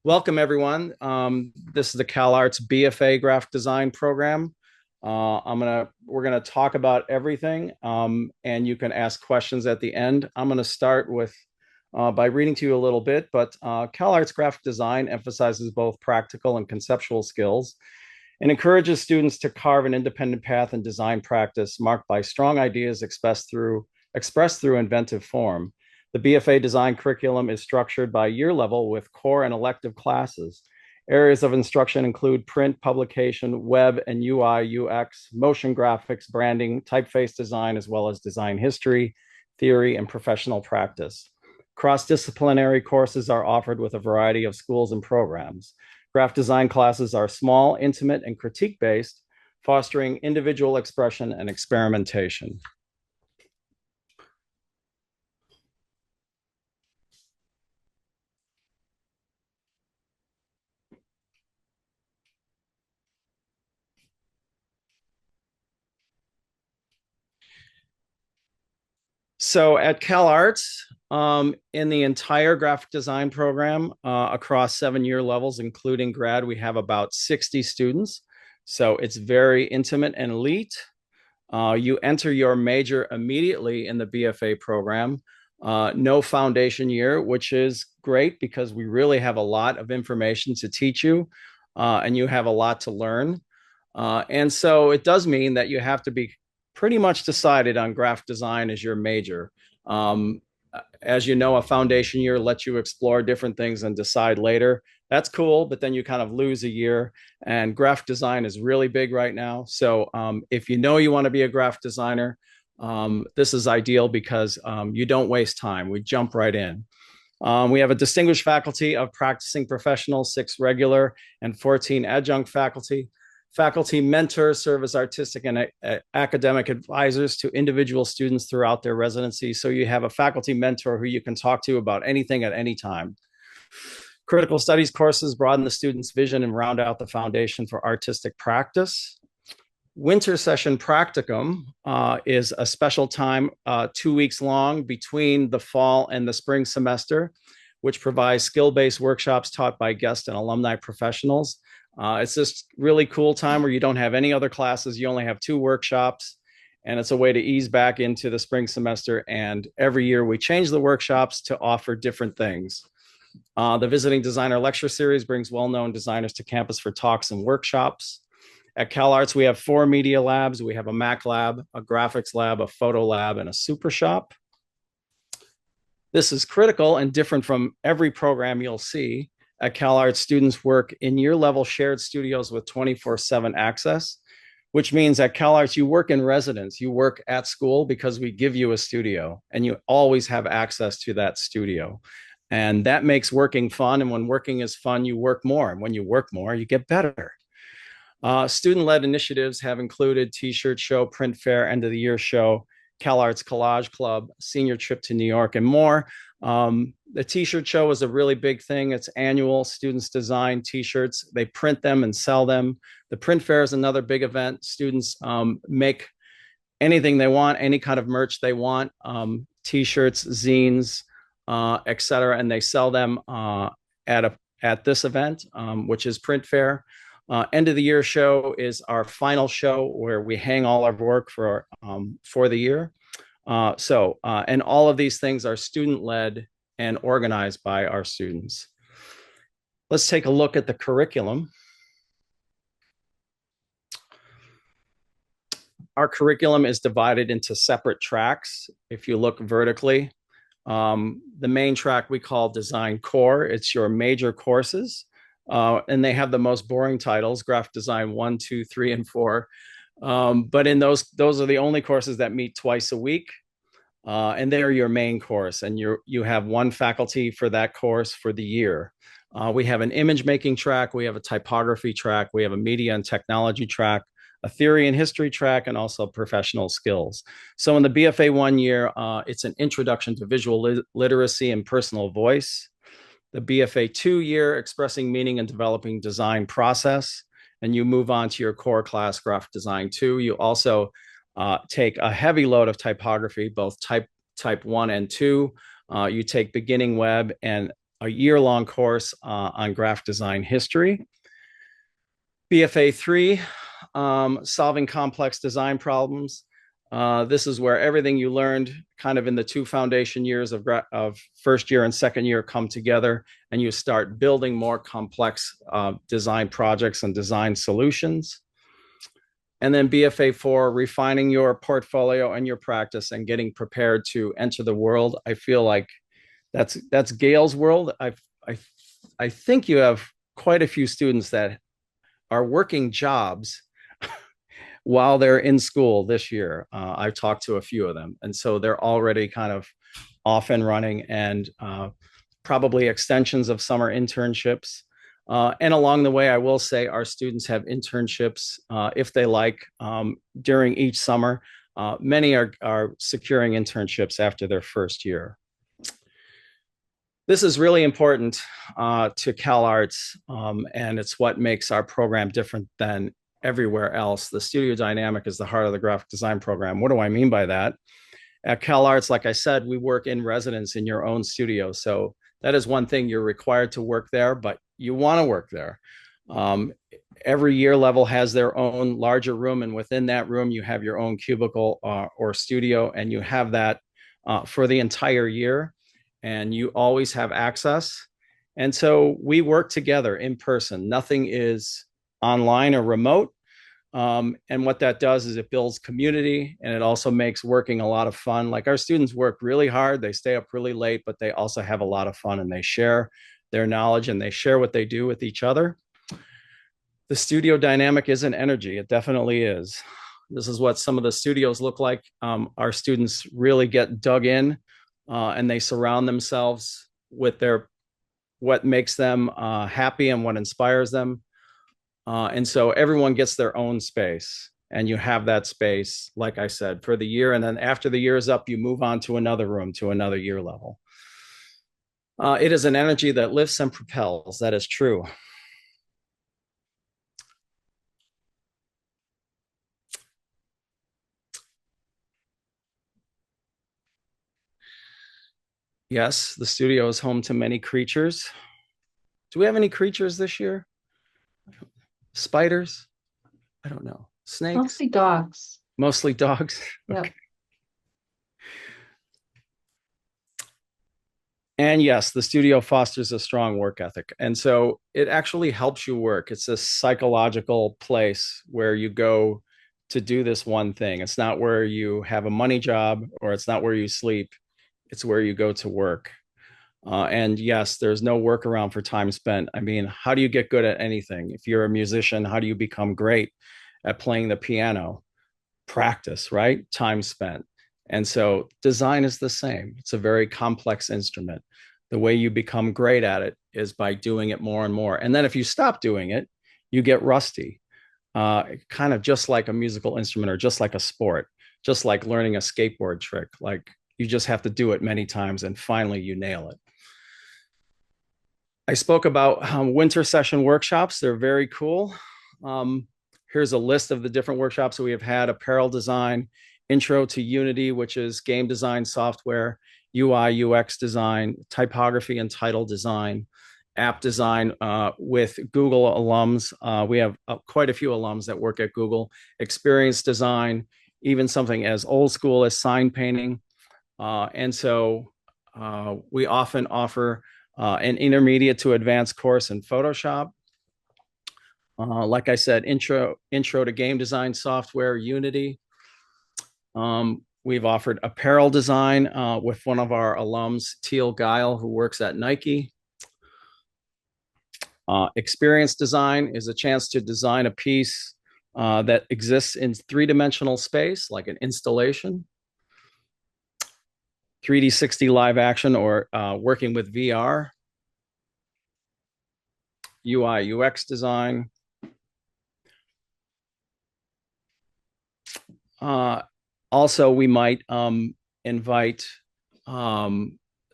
Welcome, everyone. This is the CalArts BFA graphic design program. We're gonna talk about everything, and you can ask questions at the end. I'm gonna start with by reading to you a little bit, but CalArts graphic design emphasizes both practical and conceptual skills and encourages students to carve an independent path in design practice marked by strong ideas expressed through inventive form. The BFA design curriculum is structured by year level with core and elective classes. Areas of instruction include print, publication, web and UI, UX, motion graphics, branding, typeface design, as well as design history, theory, and professional practice. Cross-disciplinary courses are offered with a variety of schools and programs. Graphic design classes are small, intimate, and critique-based, fostering individual expression and experimentation. So at CalArts, in the entire graphic design program across 7-year levels, including grad, we have about 60 students. So it's very intimate and elite. You enter your major immediately in the BFA program. No foundation year, which is great because we really have a lot of information to teach you, and you have a lot to learn. And so it does mean that you have to be pretty much decided on graphic design as your major. Um, as you know, a foundation year lets you explore different things and decide later. That's cool, but then you kind of lose a year. And graphic design is really big right now. So if you know you want to be a graphic designer, this is ideal because you don't waste time. We jump right in. We have a distinguished faculty of practicing professionals, 6 regular and 14 adjunct faculty. Faculty mentors serve as artistic and academic advisors to individual students throughout their residency. So you have a faculty mentor who you can talk to about anything at any time. Critical studies courses broaden the student's vision and round out the foundation for artistic practice. Winter session practicum is a special time, 2 weeks long between the fall and the spring semester, which provides skill-based workshops taught by guest and alumni professionals. It's this really cool time where you don't have any other classes. You only have 2 workshops, and it's a way to ease back into the spring semester. And every year we change the workshops to offer different things. The Visiting Designer Lecture Series brings well-known designers to campus for talks and workshops. At CalArts, we have 4 media labs. We have a Mac lab, a graphics lab, a photo lab, and a super shop. This is critical and different from every program you'll see. At CalArts, students work in year-level shared studios with 24/7 access, which means at CalArts, you work in residence. You work at school because we give you a studio, and you always have access to that studio. And that makes working fun. And when working is fun, you work more. And when you work more, you get better. Student-led initiatives have included T-shirt show, print fair, end of the year show, CalArts Collage Club, senior trip to New York, and more. The T-shirt show is a really big thing. It's annual. Students design T-shirts. They print them and sell them. The print fair is another big event. Students make anything they want, any kind of merch they want, T-shirts, zines, etc., and they sell them at this event, which is print fair. End of the year show is our final show where we hang all our work for the year. And all of these things are student-led and organized by our students. Let's take a look at the curriculum. Our curriculum is divided into separate tracks. If you look vertically, the main track we call Design Core. It's your major courses. And they have the most boring titles: graphic design 1, 2, 3, and 4. But in those are the only courses that meet twice a week, and they're your main course. And you have 1 faculty for that course for the year. We have an image making track, we have a typography track, we have a media and technology track, a theory and history track, and also professional skills. So in the BFA 1 year, it's an introduction to visual literacy and personal voice. The BFA 2 year, expressing meaning and developing design process, and you move on to your core class, graphic design 2. You also take a heavy load of typography, both type 1 and 2. You take beginning web and a year-long course on graphic design history. BFA 3, solving complex design problems. This is where everything you learned kind of in the 2 foundation years of first year and second year come together, and you start building more complex design projects and design solutions. And then BFA 4, refining your portfolio and your practice and getting prepared to enter the world. I feel like that's Gail's world. I I think you have quite a few students that are working jobs while they're in school this year. I've talked to a few of them, and so they're already kind of off and running, and probably extensions of summer internships. And along the way, I will say our students have internships if they like during each summer. Many are securing internships after their first year. This is really important to CalArts, and it's what makes our program different than everywhere else. The studio dynamic is the heart of the graphic design program. What do I mean by that? At CalArts, like I said, we work in residence in your own studio. So that is one thing. You're required to work there, but you want to work there. Every year level has their own larger room, and within that room, you have your own cubicle or studio, and you have that for the entire year, and you always have access. And so we work together in person. Nothing is online or remote. And what that does is it builds community, and it also makes working a lot of fun. Like, our students work really hard, they stay up really late, but they also have a lot of fun, and they share their knowledge and they share what they do with each other. The studio dynamic is an energy. It definitely is. This is what some of the studios look like. Our students really get dug in, and they surround themselves with what makes them happy and what inspires them. And so everyone gets their own space, and you have that space, like I said, for the year. And then after the year is up, you move on to another room, to another year level. It is an energy that lifts and propels. That is true. Yes, the studio is home to many creatures. Do we have any creatures this year? Spiders? I don't know. Snakes? Mostly dogs. Mostly dogs? Yep. Okay. And yes, the studio fosters a strong work ethic. And so it actually helps you work. It's a psychological place where you go to do this one thing. It's not where you have a money job, or it's not where you sleep. It's where you go to work. And yes, there's no workaround for time spent. I mean, how do you get good at anything? If you're a musician, how do you become great at playing the piano? Practice, right? Time spent. And so design is the same. It's a very complex instrument. The way you become great at it is by doing it more and more. And then if you stop doing it, you get rusty. Kind of just like a musical instrument, or just like a sport, just like learning a skateboard trick. Like, you just have to do it many times, and finally you nail it. I spoke about winter session workshops. They're very cool. Here's a list of the different workshops that we have had: apparel design, intro to Unity, which is game design software, UI, UX design, typography and title design, app design with Google alums. We have quite a few alums that work at Google. Experience design, even something as old school as sign painting. And so we often offer an intermediate to advanced course in Photoshop. Like I said, intro to game design software, Unity. We've offered apparel design with one of our alums, Teal Guile, who works at Nike. Experience design is a chance to design a piece that exists in three-dimensional space, like an installation. 3D 60 live action, or working with VR. UI, UX design. Also, we might invite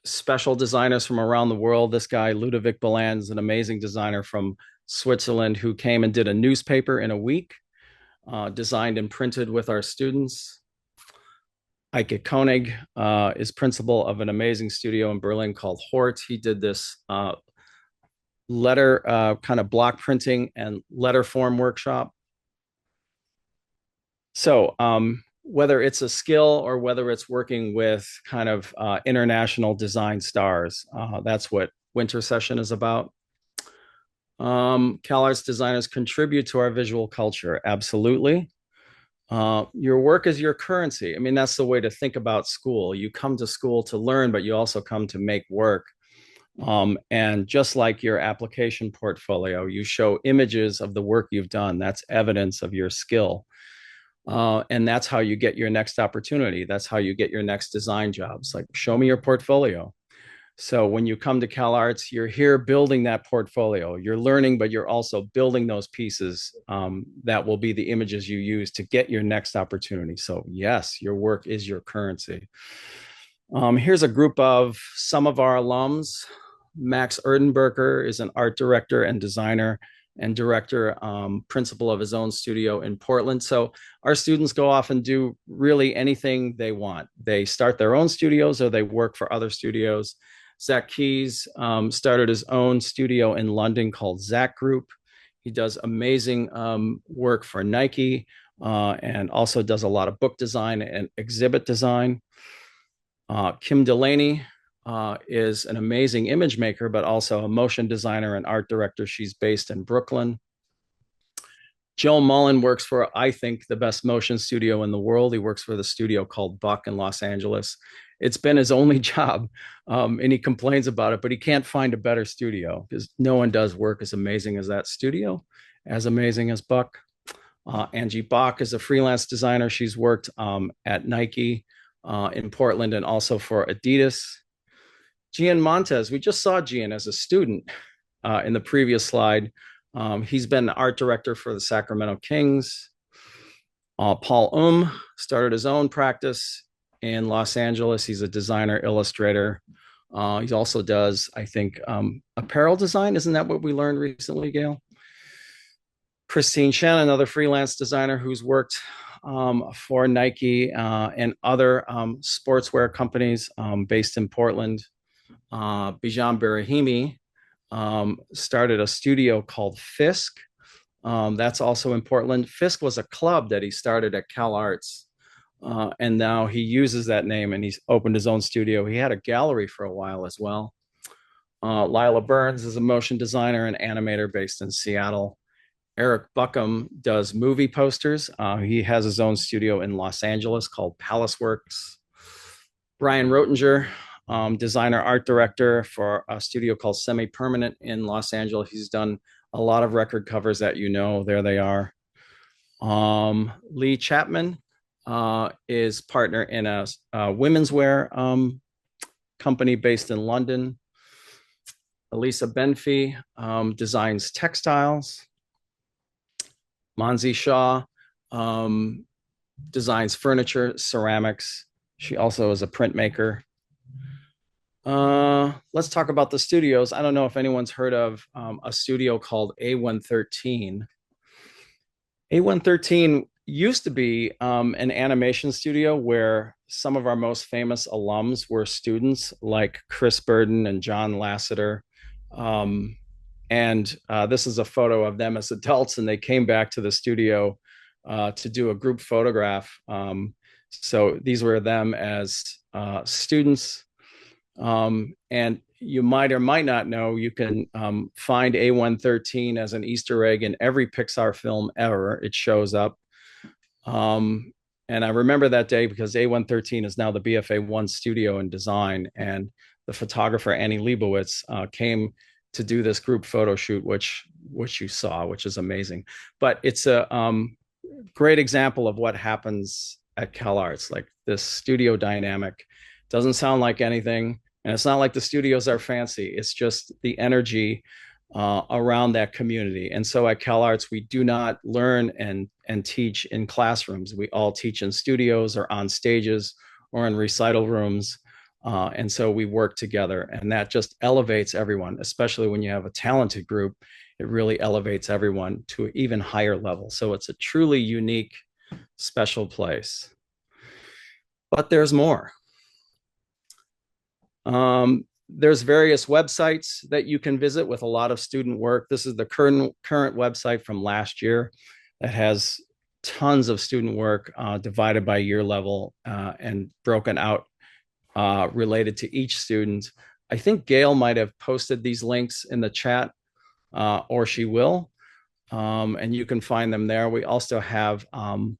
special designers from around the world. This guy, Ludovic Balan, is an amazing designer from Switzerland who came and did a newspaper in a week, designed and printed with our students. Ike Koenig is principal of an amazing studio in Berlin called Hort. He did this letter kind of block printing and letter form workshop. So whether it's a skill or whether it's working with kind of international design stars, that's what Winter Session is about. CalArts designers contribute to our visual culture. Absolutely. Your work is your currency. I mean, that's the way to think about school. You come to school to learn, but you also come to make work. And just like your application portfolio, you show images of the work you've done. That's evidence of your skill. And that's how you get your next opportunity. That's how you get your next design jobs. Like, show me your portfolio. So when you come to CalArts, you're here building that portfolio. You're learning, but you're also building those pieces that will be the images you use to get your next opportunity. So yes, your work is your currency. Here's a group of some of our alums. Max Erdenberger is an art director and designer and director, principal of his own studio in Portland. So our students go off and do really anything they want. They start their own studios or they work for other studios. Zach Keys started his own studio in London called Zach Group. He does amazing work for Nike and also does a lot of book design and exhibit design. Kim Delaney is an amazing image maker, but also a motion designer and art director. She's based in Brooklyn. Joe Mullen works for, I think, the best motion studio in the world. He works for the studio called Buck in Los Angeles. It's been his only job, and he complains about it, but he can't find a better studio because no one does work as amazing as that studio, as amazing as Buck. Angie Bach is a freelance designer. She's worked at Nike in Portland and also for Adidas. Gian Montes, we just saw Gian as a student in the previous slide. He's been art director for the Sacramento Kings. Paul started his own practice in Los Angeles. He's a designer, illustrator. He also does, I think, apparel design. Isn't that what we learned recently, Gail? Christine Shen, another freelance designer who's worked for Nike and other sportswear companies based in Portland. Bijan Berahimi started a studio called Fisk. That's also in Portland. Fisk was a club that he started at CalArts. And now he uses that name and he's opened his own studio. He had a gallery for a while as well. Lila Burns is a motion designer and animator based in Seattle. Eric Buckham does movie posters. He has his own studio in Los Angeles called Palace Works. Brian Rotinger, designer, art director for a studio called Semi Permanent in Los Angeles. He's done a lot of record covers that there they are. Lee Chapman is partner in a women's wear company based in London. Elisa Benfi designs textiles. Manzi Shah designs furniture, ceramics. She also is a printmaker. Let's talk about the studios. I don't know if anyone's heard of a studio called A113. A113 used to be an animation studio where some of our most famous alums were students like Chris Burden and John Lasseter. And this is a photo of them as adults, and they came back to the studio to do a group photograph. So these were them as students. And you might or might not know, you can find A113 as an Easter egg in every Pixar film ever. It shows up. And I remember that day because A113 is now the BFA 1 studio in design. And the photographer, Annie Leibowitz, came to do this group photo shoot, which you saw, which is amazing. But it's a great example of what happens at CalArts. Like, this studio dynamic doesn't sound like anything. And it's not like the studios are fancy. It's just the energy around that community. And so at CalArts, we do not learn and teach in classrooms. We all teach in studios or on stages or in recital rooms. And so we work together, and that just elevates everyone, especially when you have a talented group. It really elevates everyone to an even higher level. So it's a truly unique, special place. But there's more. There's various websites that you can visit with a lot of student work. This is the current website from last year that has tons of student work divided by year level and broken out related to each student. I think Gail might have posted these links in the chat, or she will, and you can find them there. We also have a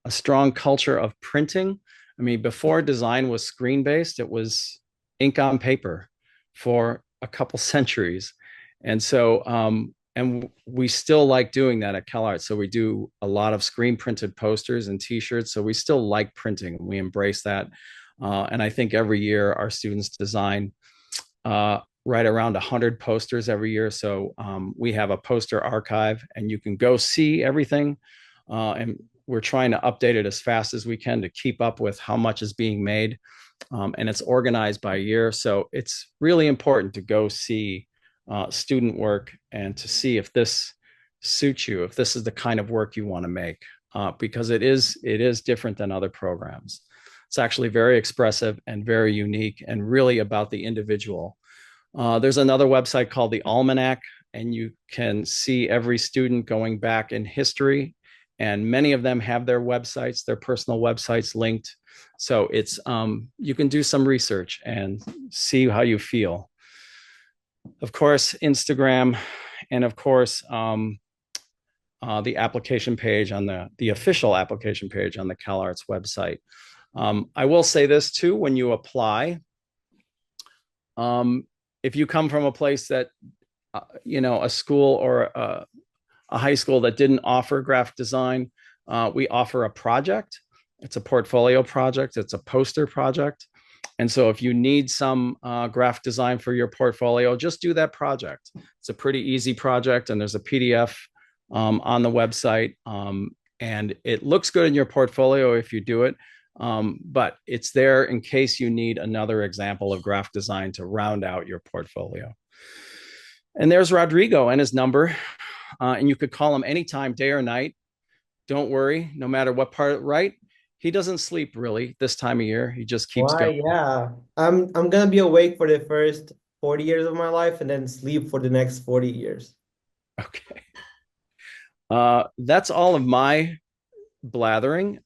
strong culture of printing. I mean, before design was screen based, it was ink on paper for a couple centuries. And so, and we still like doing that at CalArts. So we do a lot of screen printed posters and t-shirts. So we still like printing. We embrace that. And I think every year our students design right around 100 posters every year. So we have a poster archive and you can go see everything. And we're trying to update it as fast as we can to keep up with how much is being made. And it's organized by year. So it's really important to go see student work and to see if this suits you, if this is the kind of work you want to make, because it is different than other programs. It's actually very expressive and very unique and really about the individual. There's another website called the Almanac, and you can see every student going back in history. And many of them have their websites, their personal websites linked. So it's you can do some research and see how you feel. Of course, Instagram, and of course, the application page on the official application page on the CalArts website. I will say this too, when you apply, if you come from a place that, a school or a high school that didn't offer graphic design, we offer a project. It's a portfolio project. It's a poster project. And so if you need some graphic design for your portfolio, just do that project. It's a pretty easy project, and there's a PDF on the website. And it looks good in your portfolio if you do it. But it's there in case you need another example of graphic design to round out your portfolio. And there's Rodrigo and his number. And you could call him anytime, day or night. Don't worry, no matter what part, right? He doesn't sleep really this time of year. He just keeps Why, going. yeah. I'm gonna be awake for the first 40 years of my life and then sleep for the next 40 years. Okay. That's all of my blathering.